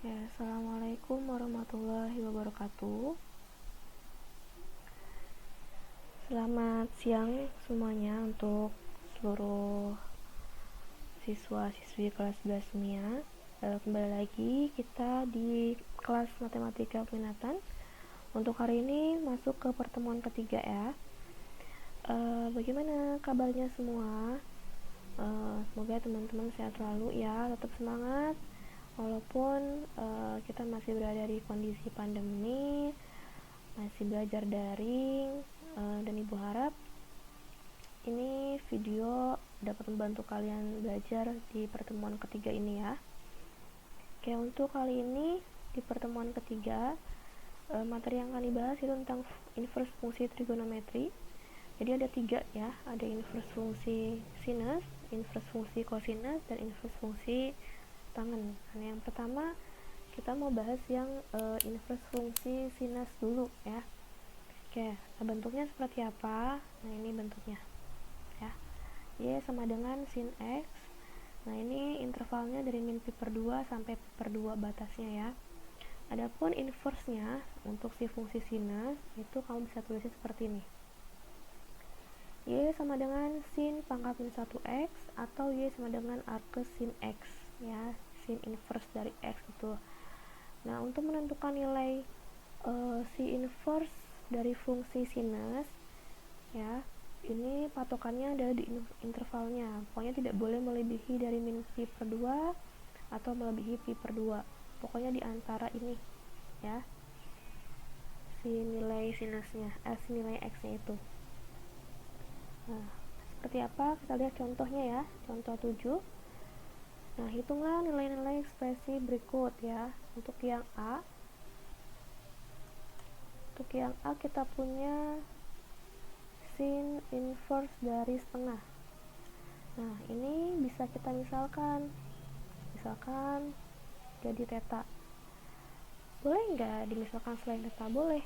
Assalamualaikum warahmatullahi wabarakatuh. Selamat siang semuanya untuk seluruh siswa-siswi kelas 11 kimia. Kembali lagi kita di kelas matematika peminatan. Untuk hari ini masuk ke pertemuan ketiga ya. Bagaimana kabarnya semua? Semoga teman-teman sehat selalu ya, tetap semangat. Walaupun kita masih berada di kondisi pandemi, masih belajar daring, dan ibu harap ini video dapat membantu kalian belajar di pertemuan ketiga ini ya. Oke, untuk kali ini di pertemuan ketiga, materi yang akan dibahas itu tentang inverse fungsi trigonometri. Jadi ada 3 ya, ada inverse fungsi sinus, inverse fungsi kosinus, dan inverse fungsi tangen. Nah, yang pertama kita mau bahas yang inverse fungsi sinus dulu ya. Oke, bentuknya seperti apa? Nah, ini bentuknya ya. Y sama dengan sin X. Nah, ini intervalnya dari min pi per 2 sampai pi per 2 batasnya ya. Adapun inverse-nya untuk si fungsi sinus itu kamu bisa tulisnya seperti ini. Y sama dengan sin pangkat min 1X atau Y sama dengan arcus sin X ya, sin inverse dari X itu. Nah, untuk menentukan nilai si inverse dari fungsi sinus ya, ini patokannya adalah di intervalnya. Pokoknya tidak boleh melebihi dari min pi per 2 atau melebihi pi per 2. Pokoknya di antara ini ya, si nilai sinusnya, si nilai X-nya itu. Nah, seperti apa? Kita lihat contohnya ya, contoh 7. Nah, hitunglah nilai-nilai ekspresi berikut ya. Untuk yang A kita punya sin inverse dari setengah. Nah, ini bisa kita misalkan jadi theta. Boleh nggak dimisalkan selain theta? Boleh.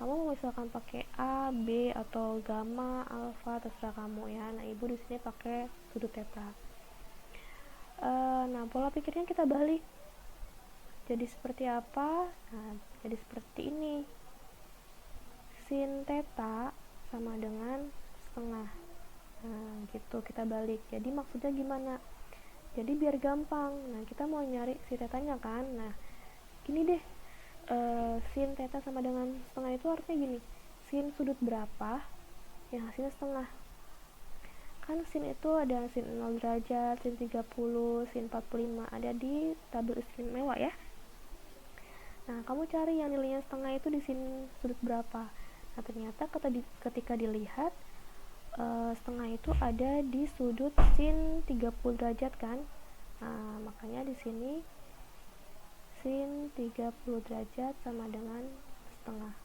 Kamu mau misalkan pakai A, B, atau gamma, alfa, terserah kamu ya. Nah, ibu di sini pakai sudut theta. Nah, pola pikirnya kita balik. Jadi seperti apa? Nah, jadi seperti ini. Sin theta sama dengan setengah. Nah, gitu kita balik. Jadi maksudnya gimana? Jadi biar gampang. Nah, kita mau nyari si tetanya kan. Nah, gini deh. Sin theta sama dengan setengah itu artinya gini. Sin sudut berapa yang hasilnya setengah. Kan sin itu ada sin 0 derajat, sin 30, sin 45, ada di tabel istimewa ya. Nah, kamu cari yang nilainya setengah itu di sin sudut berapa. Nah, ternyata ketika dilihat setengah itu ada di sudut sin 30 derajat kan. Nah, makanya di sini sin 30 derajat sama dengan setengah.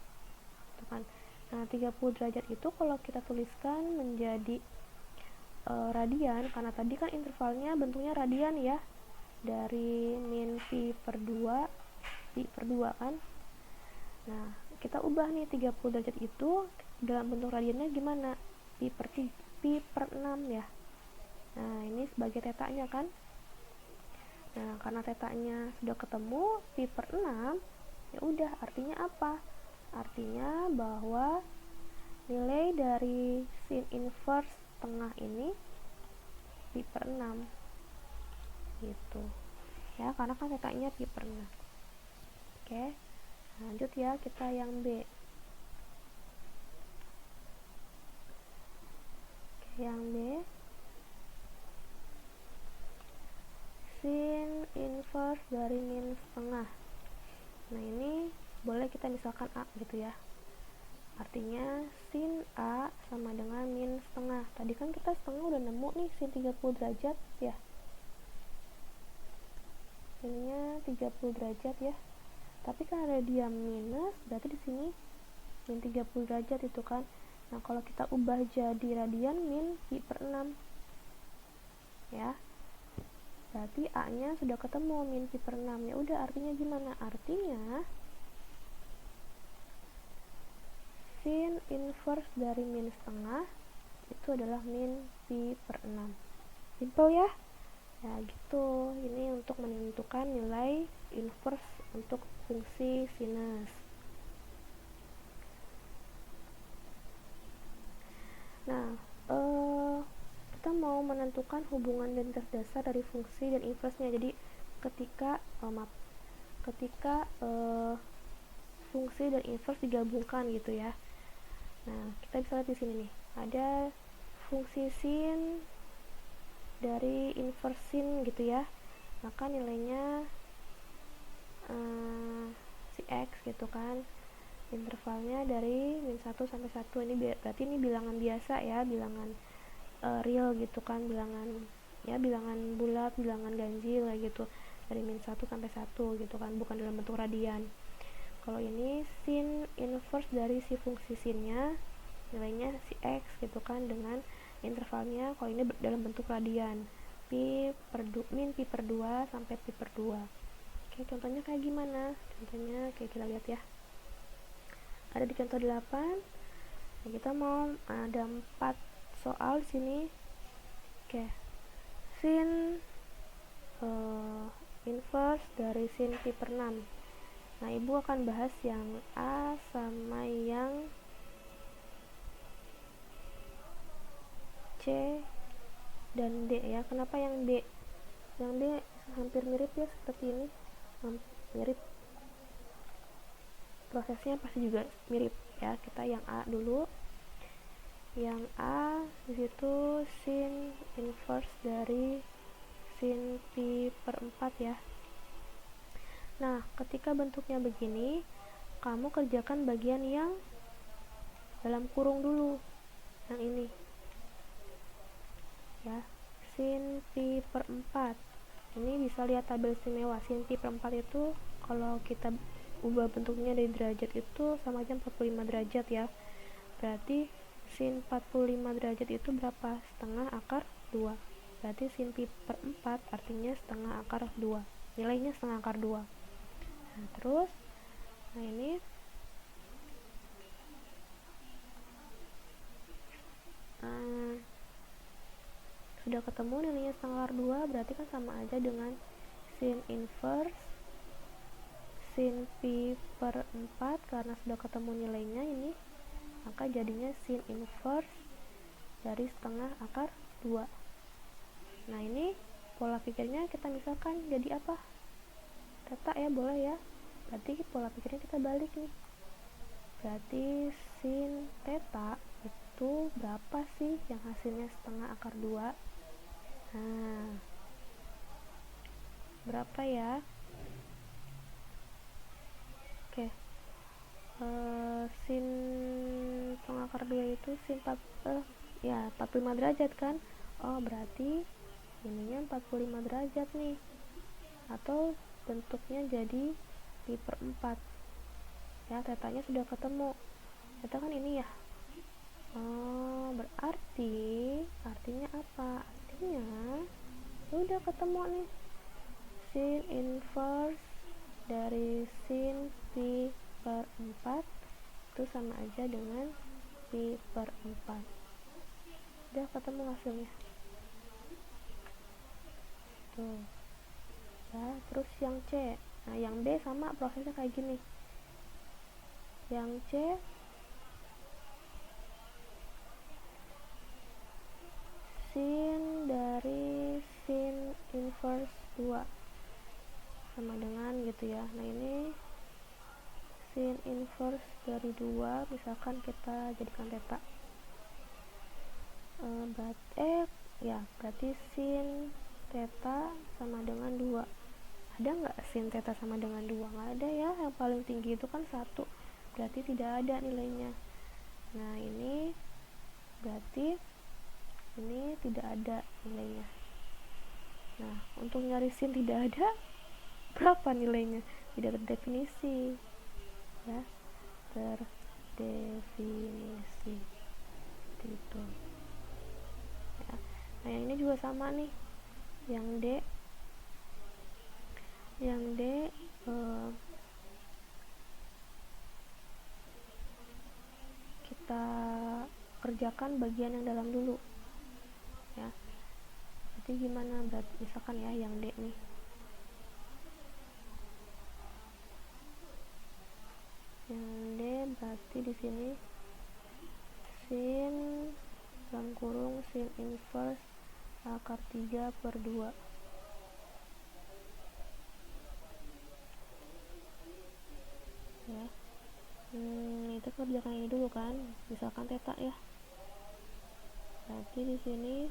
Tuh kan. Nah, 30 derajat itu kalau kita tuliskan menjadi radian, karena tadi kan intervalnya bentuknya radian ya, dari min pi per 2 pi per 2 kan. Nah, kita ubah nih 30 derajat itu dalam bentuk radiannya gimana? Pi per 6 ya. Nah, ini sebagai tetanya kan. Nah, karena tetanya sudah ketemu pi per 6, ya udah, artinya apa? Artinya bahwa nilai dari sin inverse tengah ini pi per 6 gitu ya, karena kan tetanya pi per 6. Oke, lanjut ya, kita yang B. Oke, yang B, sin inverse dari min setengah. Nah, ini boleh kita misalkan A gitu ya. Artinya sin A sama dengan min setengah. Tadi kan kita setengah udah nemu nih sin 30 derajat ya. Sinnya 30 derajat ya. Tapi kan ada dia minus, berarti di sini min 30 derajat itu kan. Nah, kalau kita ubah jadi radian min pi per 6 ya. Berarti A-nya sudah ketemu min pi per 6. Ya udah, artinya gimana? Artinya sin inverse dari min setengah itu adalah min pi per 6. Simple ya? Ya gitu, ini untuk menentukan nilai inverse untuk fungsi sinus. Nah, kita mau menentukan hubungan identitas dasar dari fungsi dan inverse-nya. Jadi ketika fungsi dan inverse digabungkan gitu ya. Nah, kita bisa lihat di sini nih, ada fungsi sin dari inverse sin gitu ya. Maka nilainya si x gitu kan. Intervalnya dari min 1 sampai 1. Ini berarti ini bilangan biasa ya, bilangan real gitu kan, bilangan bulat, bilangan ganjil kayak gitu, dari min 1 sampai 1 gitu kan, bukan dalam bentuk radian. Kalau ini sin inverse dari si fungsi sinnya, nilainya si x gitu kan, dengan intervalnya kalau ini dalam bentuk radian, min pi per 2 sampai pi per 2. Oke, contohnya kayak gimana? Contohnya kayak kita lihat ya. Ada di contoh 8. Nah, kita mau ada 4 soal di sini. Oke. Sin inverse dari sin pi per 6. Nah, ibu akan bahas yang A sama yang C dan D ya. Kenapa yang D? Yang D hampir mirip ya, seperti ini. Mirip. Prosesnya pasti juga mirip ya. Kita yang A dulu. Yang A disitu sin inverse dari sin pi per 4 ya. Nah, ketika bentuknya begini, kamu kerjakan bagian yang dalam kurung dulu, yang ini ya, sin pi per 4. Ini bisa lihat tabel istimewa. Sin pi per 4 itu kalau kita ubah bentuknya dari derajat itu sama aja 45 derajat ya. Berarti sin 45 derajat itu berapa? Setengah akar 2. Berarti sin pi per 4 artinya setengah akar 2. Nilainya setengah akar 2. Nah, terus ini sudah ketemu nilainya setengah akar 2, berarti kan sama aja dengan sin inverse sin pi per 4, karena sudah ketemu nilainya ini, maka jadinya sin inverse dari setengah akar 2. Nah, ini pola pikirnya kita misalkan jadi apa? Theta ya, boleh ya. Berarti pola pikirnya kita balik nih. Berarti sin theta itu berapa sih yang hasilnya setengah akar 2? Nah, berapa ya? Oke. Sin setengah akar 2 itu sin 45 derajat kan. Oh, berarti ininya 45 derajat nih, atau bentuknya jadi pi per 4 ya. Tetanya sudah ketemu, theta kan ini ya. Oh, berarti artinya apa? Artinya udah ketemu nih, sin inverse dari sin pi per 4 itu sama aja dengan pi per 4. Udah ketemu hasilnya tuh ya. Terus yang C, nah yang D sama prosesnya kayak gini. Yang C sin dari sin inverse 2 sama dengan gitu ya. Nah, ini sin inverse dari 2, misalkan kita jadikan theta. Berarti sin theta sama dengan 2. Ada nggak sin theta sama dengan 2? Nggak ada ya, yang paling tinggi itu kan 1, berarti tidak ada nilainya. Nah, ini berarti ini tidak ada nilainya. Nah, untuk nyari sin tidak ada, berapa nilainya? Tidak terdefinisi ya, terdefinisi gitu ya. Nah, yang ini juga sama nih, yang D kita kerjakan bagian yang dalam dulu ya. berarti gimana? Berarti misalkan ya yang D nih, yang D berarti di sini sin dalam kurung sin inverse akar 3/2 ya. Itu kerjakan ini dulu kan, misalkan theta ya, berarti di sini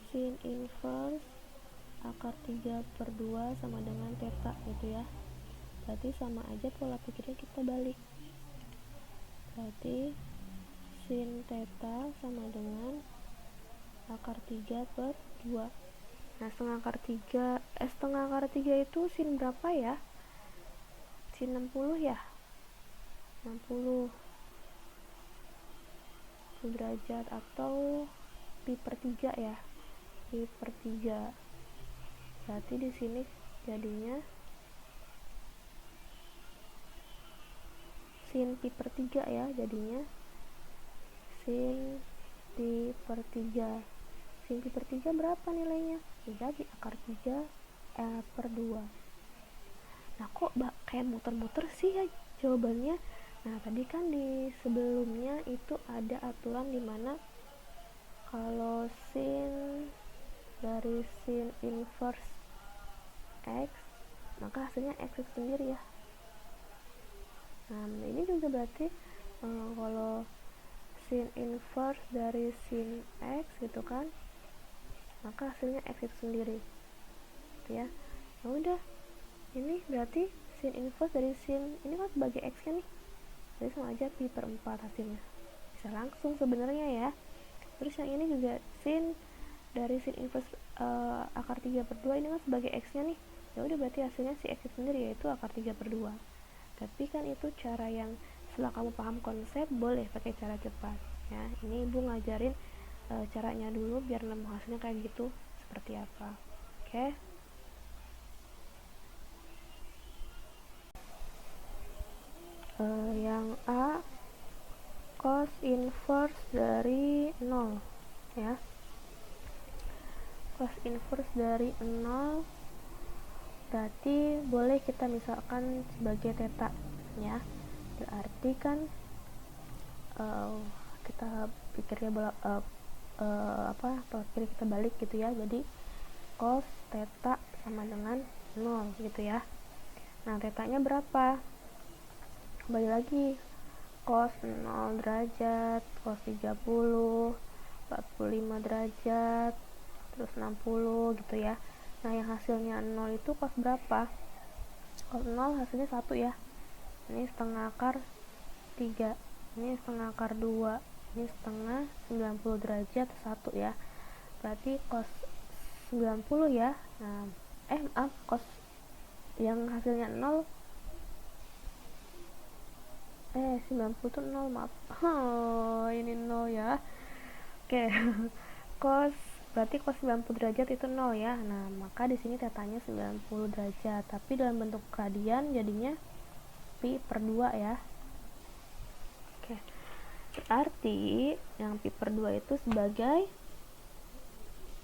sin inverse akar 3/2 sama dengan theta gitu ya. Berarti sama aja pola pikirnya kita balik, berarti sin theta sama dengan akar 3/2. Nah, setengah akar 3 itu sin berapa ya? Sin 60 ya? 60 derajat atau pi per 3 ya? Pi per 3. Berarti di sini jadinya sin pi per 3 ya, jadinya sin pi per 3. Sin pi per 3 berapa nilainya? Jadi akar 3/2. Nah, kok kayak muter-muter sih ya jawabannya? Nah, tadi kan di sebelumnya itu ada aturan dimana kalau sin dari sin inverse x, maka hasilnya x sendiri ya. Nah, ini juga berarti kalau sin inverse dari sin x gitu kan, maka hasilnya x itu sendiri gitu ya. Nah, udah, ini berarti sin inverse dari sin ini kan sebagai x kan nih, jadi sama aja pi per 4 hasilnya, bisa langsung sebenarnya ya. Terus yang ini juga sin dari sin inverse akar 3/2 ini kan sebagai x nya nih, ya udah berarti hasilnya si x sendiri yaitu akar 3/2. Tapi kan itu cara yang setelah kamu paham konsep boleh pakai cara cepat ya. Ini ibu ngajarin caranya dulu biar nemu hasilnya kayak gitu seperti apa. Oke. Yang A, cos inverse dari 0 ya. Cos inverse dari 0 berarti boleh kita misalkan sebagai theta ya. Berarti kan kita pikirnya pikir kita balik gitu ya. Jadi cos theta sama dengan 0 gitu ya. Nah, tetanya berapa? Kembali lagi, cos 0 derajat, cos 30, 45 derajat, terus 60 gitu ya. Nah, yang hasilnya 0 itu cos berapa? Cos 0 hasilnya 1 ya. Ini setengah akar 3, ini setengah akar 2, ini setengah 90 derajat 1 ya. Berarti cos 90 ya. Nah, cos yang hasilnya 0 90 itu 0, maaf. Ini 0 ya. Oke. Berarti cos 90 derajat itu 0 ya. Nah, maka di sini tetanya 90 derajat, tapi dalam bentuk radian jadinya pi per 2 ya. Oke. Berarti yang pi per 2 itu sebagai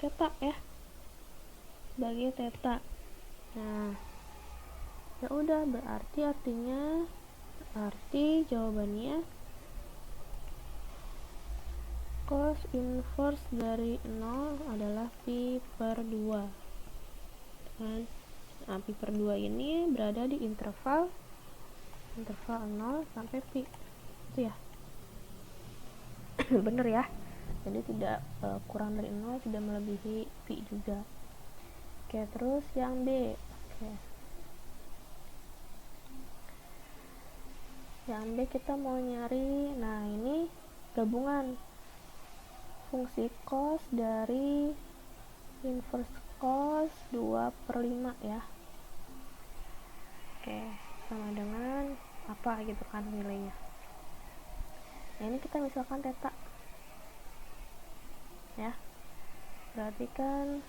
theta ya. Sebagai theta. Nah, ya udah, berarti jawabannya cos inverse dari 0 adalah pi per 2 kan. Nah, pi per 2 ini berada di interval 0 sampai pi itu ya. Bener ya, jadi tidak kurang dari 0, tidak melebihi pi juga. Oke, terus yang B. Oke. Yang B kita mau nyari, nah ini gabungan fungsi cos dari inverse cos 2/5 ya. Oke, sama dengan apa gitu kan nilainya. Nah, ini kita misalkan theta ya, berarti kan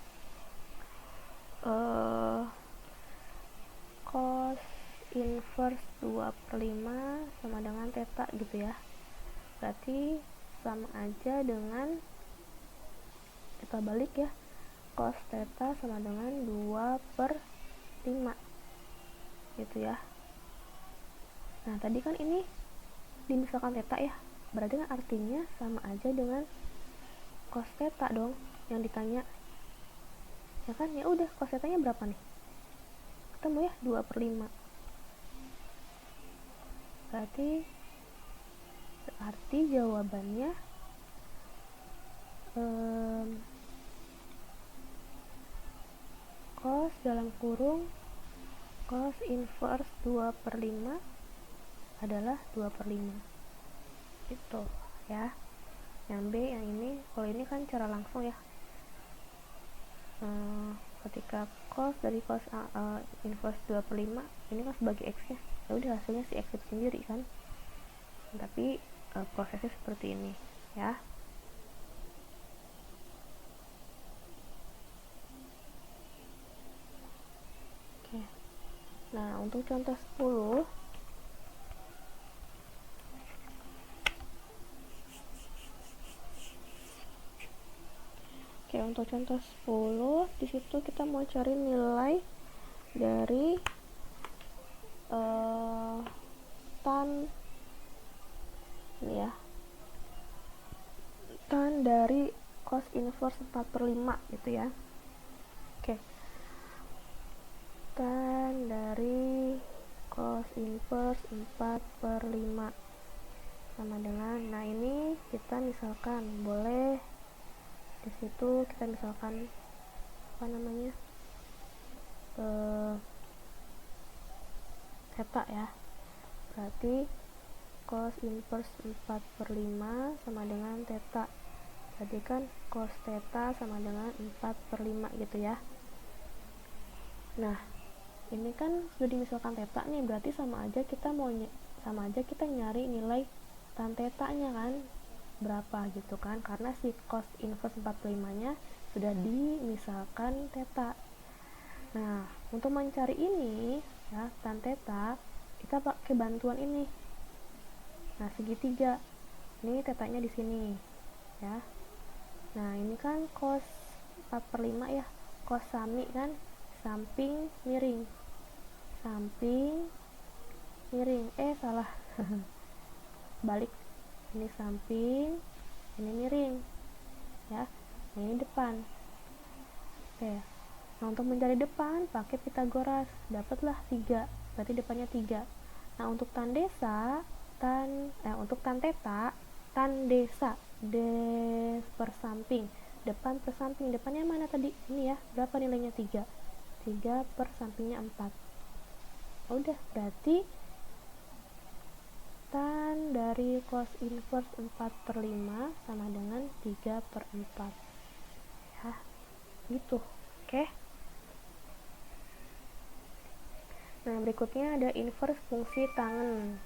cos inverse 2/5 sama dengan theta gitu ya. Berarti sama aja dengan kita balik ya, cos theta sama dengan 2/5 gitu ya. Nah tadi kan ini dimisalkan theta ya, berarti kan artinya sama aja dengan cos theta dong yang ditanya ya kan. Ya udah, cos theta nya berapa nih, ketemu ya, 2/5. berarti jawabannya cos dalam kurung cos inverse 2/5 adalah 2/5 itu ya. Yang B yang ini, kalau ini kan cara langsung ya, ketika cos dari cos inverse 2/5 ini kan sebagai x nya, ya udah hasilnya si x itu sendiri kan. Tapi prosesnya seperti ini ya. Oke. Nah untuk contoh 10, oke, untuk contoh 10 di situ kita mau cari nilai dari tan ini ya, tan dari cos inverse 4/5 gitu ya. Oke, tan dari cos inverse 4/5 sama dengan, nah ini kita misalkan boleh di situ kita misalkan apa namanya, theta ya, berarti cos inverse 4/5 sama dengan theta, berarti kan cos theta sama dengan 4/5 gitu ya. Nah ini kan sudah dimisalkan theta nih, berarti sama aja kita nyari nilai tan theta nya kan berapa gitu kan, karena si cos inverse 4/5 nya sudah dimisalkan theta. Nah untuk mencari ini ya, tan theta, kita pakai bantuan ini, nah segitiga, ini tetanya di sini ya. Nah ini kan cos 4/5 ya, cos sami kan, samping miring, salah balik, ini samping, ini miring ya, nah ini depan. Oke, nah untuk mencari depan pakai Pitagoras, dapatlah 3, berarti depannya 3. Nah untuk tan theta, tan desa des per samping, depan per samping, depannya mana tadi, ini ya, berapa nilainya, 3 per sampingnya 4. Udah, berarti tan dari cos inverse 4/5 sama dengan 3/4 ya, gitu. Oke. Nah berikutnya ada inverse fungsi tangen.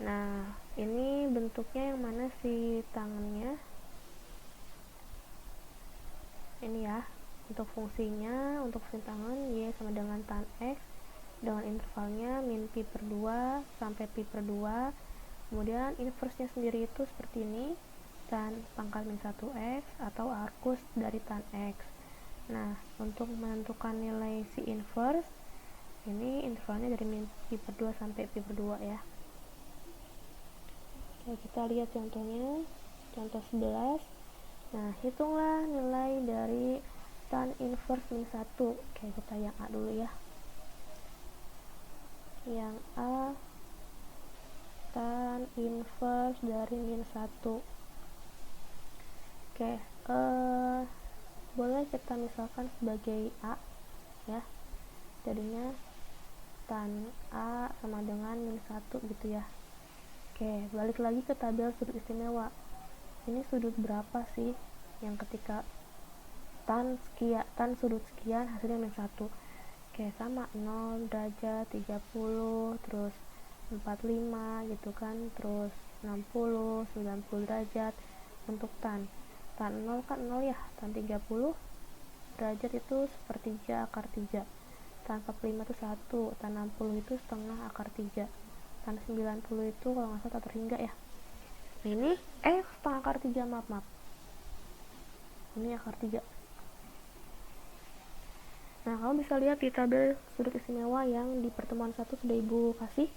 Nah ini bentuknya yang mana sih tangennya, ini ya. Untuk fungsinya, untuk fungsi tangen y sama dengan tan x dengan intervalnya min pi/2 sampai pi/2. Kemudian inverse nya sendiri itu seperti ini, tan pangkat min 1x atau arcus dari tan x. Nah untuk menentukan nilai si inverse ini, intervalnya dari min pi/2 sampai pi/2 ya. Oke, kita lihat contohnya, contoh 11. Nah hitunglah nilai dari tan inverse min 1. Oke, kita yang A dulu ya. Yang A, tan inverse dari min 1. Oke, boleh kita misalkan sebagai A ya, jadinya tan A sama dengan min 1 gitu ya. Oke, balik lagi ke tabel sudut istimewa. Ini sudut berapa sih yang ketika tan sudut sekian hasilnya min 1. Oke, sama 0 derajat, 30, terus 45 gitu kan, terus 60, 90 derajat. Untuk tan 0 kan 0 ya, tan 30 derajat itu sepertiga akar 3, tan 45 itu 1, tan 60 itu setengah akar 3, tan 90 itu kalau nggak salah tak terhingga ya. Nah ini X pangakar 3, maaf. Ini akar 3. Nah, kamu bisa lihat di tabel sudut istimewa yang di pertemuan 1 sudah Ibu kasih.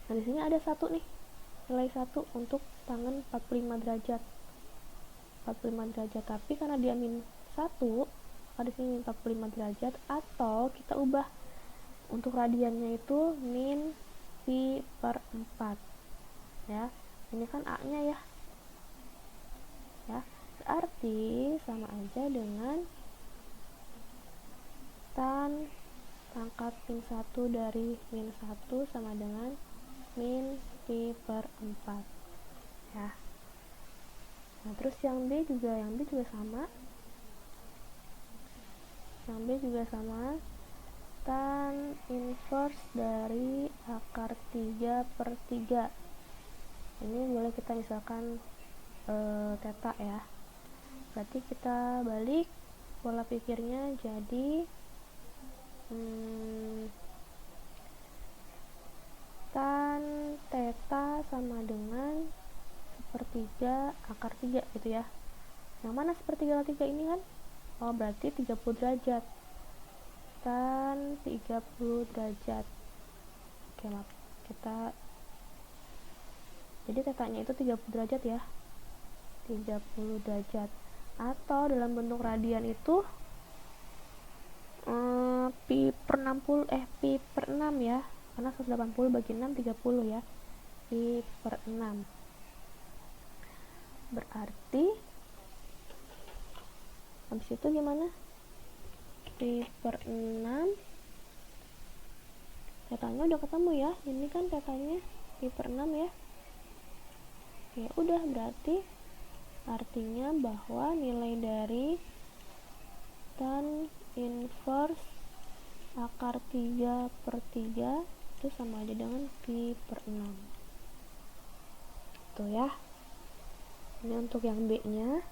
Nah, di sini ada 1 nih. Nilai 1 untuk tangen 45 derajat. 45 derajat, tapi karena dia min 1, maka di sini min 45 derajat, atau kita ubah untuk radiannya itu min pi per 4. Ya. Ini kan A-nya ya. Ya. Berarti sama aja dengan tan pangkat min 1 dari min 1 sama dengan min pi per 4 ya. Nah terus yang B juga sama, tan inverse dari akar 3 per 3. Ini boleh kita misalkan theta ya. Berarti kita balik pola pikirnya jadi tan theta sama dengan sepertiga akar 3 gitu ya. Yang mana sepertiga akar 3 ini kan? Oh, berarti 30 derajat. Tan 30 derajat. Oke, maaf. Jadi tetanya itu 30 derajat ya. 30 derajat. Atau dalam bentuk radian itu pi per 6 ya. Karena 180 bagi 6 30 ya. Pi per 6. Berarti habis itu gimana? Pi per 6 tetanya udah ketemu ya. Ini kan tetanya pi per 6 ya. Oke, udah, berarti artinya bahwa nilai dari tan inverse akar 3 per 3 itu sama aja dengan pi per 6. Tuh ya. Ini untuk yang B nya.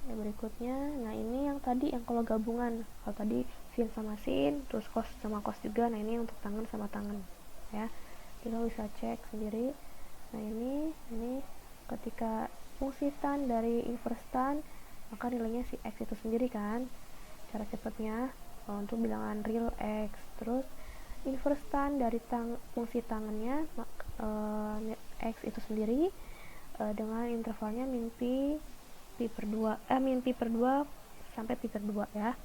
Ya, berikutnya, nah ini yang tadi yang kalau gabungan. Kalau tadi sin sama sin, terus cos sama cos juga. Nah ini untuk tangan sama tangan ya. Jadi kamu bisa cek sendiri. Nah ini ketika fungsi tan dari inverse tan, maka nilainya si x itu sendiri kan. Cara cepatnya untuk bilangan real x. Terus inverse tan dari fungsi tangannya x itu sendiri dengan intervalnya min pi per 2 min pi per 2 sampai pi per 2 ya.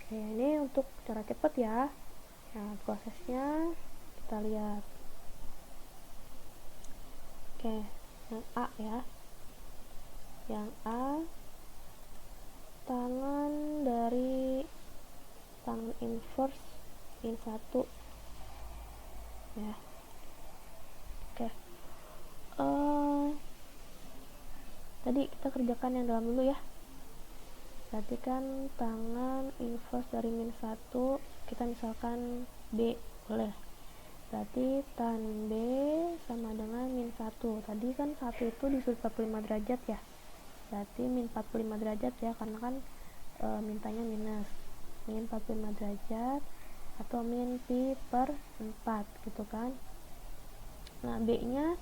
Oke, ini untuk cara cepat ya. Nah, prosesnya kita lihat. Oke, yang A ya. Yang A, tangan dari tangan inverse min 1 ya. Oke. Tadi kita kerjakan yang dalam dulu ya. Berarti kan tangan inverse dari min 1 kita misalkan B, boleh. Berarti tan B sama dengan min 1. Tadi kan 1 itu di sudut 45 derajat ya. Berarti min 45 derajat ya, karena kan mintanya minus. Min 45 derajat atau min pi per 4 gitu kan. Nah, B-nya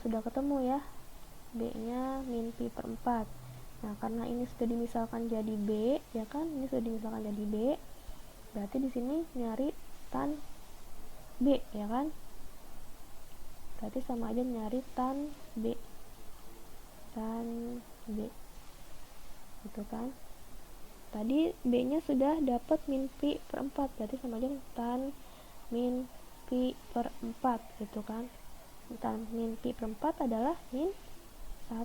sudah ketemu ya. B-nya min pi per 4. Nah, karena ini sudah dimisalkan jadi B, ya kan? Ini sudah dimisalkan jadi B. Berarti di sini nyari tan B, ya kan? Berarti sama aja nyari tan B. Tan B. Gitu kan? Tadi B-nya sudah dapat min pi per 4. Berarti sama aja tan min pi per 4 gitu kan. Tan min pi per 4 adalah min 1,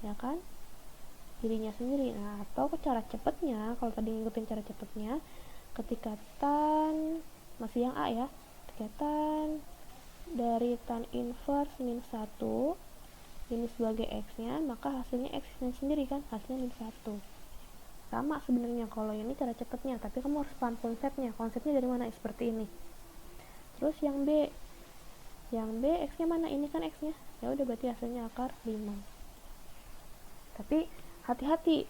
ya kan, dirinya sendiri. Nah, atau cara cepatnya, kalau tadi ngikutin cara cepatnya, ketika tan masih yang A ya, ketika tan dari tan inverse min 1 ini sebagai x nya, maka hasilnya x nya sendiri kan, hasilnya min 1. Sama sebenarnya kalau ini cara cepatnya, tapi kamu harus paham konsepnya dari mana, seperti ini. Terus yang B x nya mana, ini kan x nya, ya udah, berarti hasilnya akar 5. Tapi hati-hati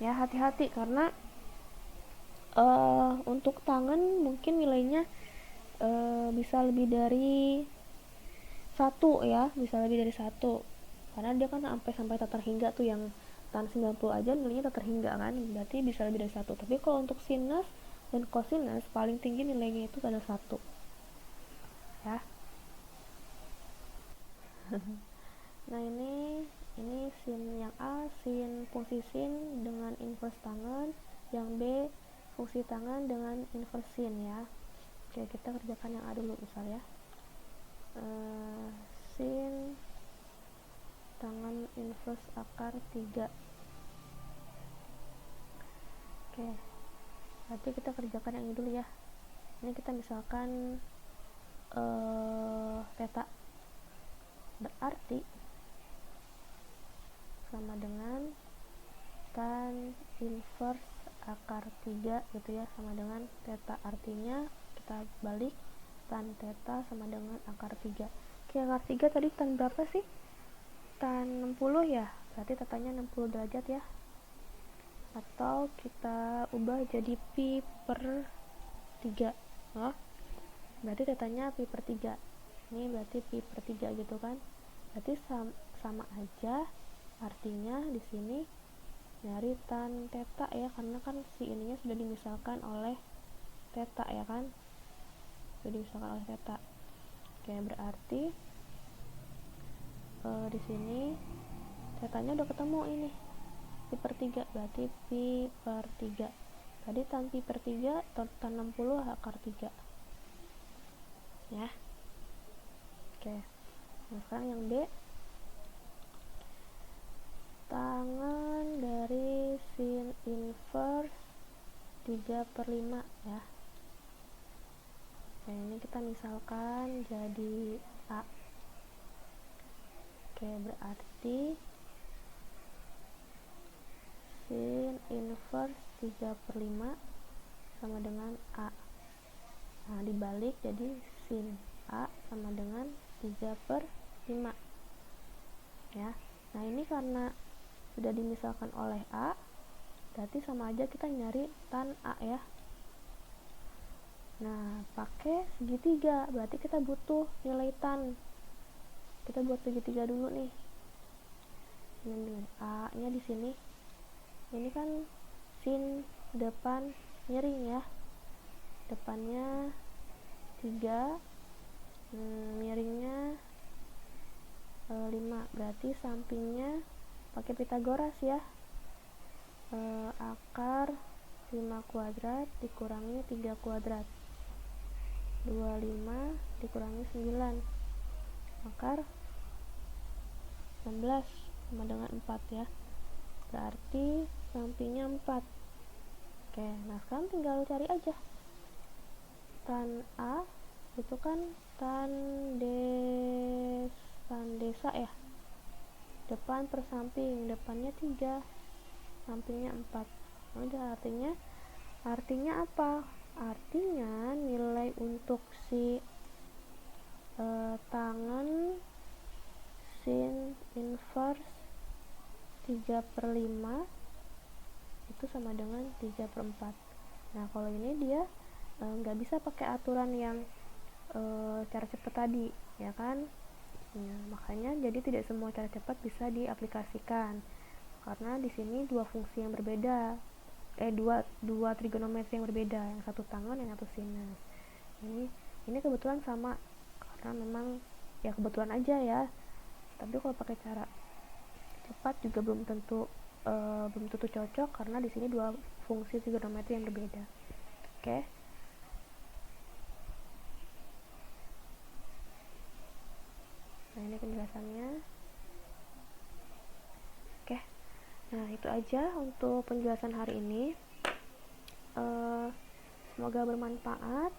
ya, karena Untuk tangan mungkin nilainya bisa lebih dari 1 ya, bisa lebih dari 1, karena dia kan sampai tak terhingga tuh, yang tan 90 aja nilainya tak terhingga kan, berarti bisa lebih dari 1. Tapi kalau untuk sinus dan kosinus paling tinggi nilainya itu adalah 1 ya. Nah ini sin yang A, sin fungsi sin dengan inverse tangan, yang B fungsi tangan dengan inverse sin ya. Oke, kita kerjakan yang A dulu misal ya. Sin tangan inverse akar 3. Oke, berarti kita kerjakan yang ini dulu ya. Ini kita misalkan theta, berarti sama dengan tan inverse akar 3 gitu ya, sama dengan theta. Artinya kita balik, tan theta sama dengan akar 3. Oke, akar 3 tadi tan berapa sih? Tan 60 ya, berarti tetanya 60 derajat ya. Atau kita ubah jadi pi per 3. Oh, berarti tetanya pi per 3. Ini berarti pi per 3 gitu kan. Berarti sama aja. Artinya di sini nyari tan theta ya, karena kan si ininya sudah dimisalkan oleh theta ya kan. Sudah dimisalkan oleh theta. Oke, berarti di sini tetanya udah ketemu ini. Pi per 3, berarti pi per 3. Tadi tan pi per 3, tan 60 akar 3 ya. Oke, nah sekarang yang B, tangan dari sin inverse 3 per 5 ya. Nah ini kita misalkan jadi A. Oke, berarti sin inverse 3 per 5 sama dengan A. Nah dibalik jadi sin A sama dengan 3 per 5 ya. Nah ini karena sudah dimisalkan oleh A, berarti sama aja kita nyari tan A ya. Nah pakai segitiga, berarti kita butuh nilai tan. Kita buat segitiga dulu nih. Ini A nya di sini. Ini kan sin depan miring ya, depannya 3, miringnya 5, berarti sampingnya pakai Pitagoras ya. Akar 5 kuadrat dikurangi 3 kuadrat, 25 dikurangi 9, akar 16 sama dengan 4 ya. Berarti sampingnya 4. Oke, nah sekarang tinggal cari aja tan A itu kan tan desa ya, depan per samping, depannya 3, sampingnya 4. Udah, artinya apa? Artinya nilai untuk si tangan sin inverse 3 per 5 itu sama dengan 3 per 4. Nah kalau ini dia nggak bisa pakai aturan yang cara cepat tadi ya kan. Nah, makanya jadi tidak semua cara cepat bisa diaplikasikan, karena di sini dua fungsi yang berbeda, dua trigonometri yang berbeda, yang satu tangen yang satu sinus. Ini kebetulan sama, karena memang ya kebetulan aja ya. Tapi kalau pakai cara cepat juga belum tentu cocok, karena di sini dua fungsi trigonometri yang berbeda. Oke. Nah ini penjelasannya. Oke, nah itu aja untuk penjelasan hari ini. Semoga bermanfaat.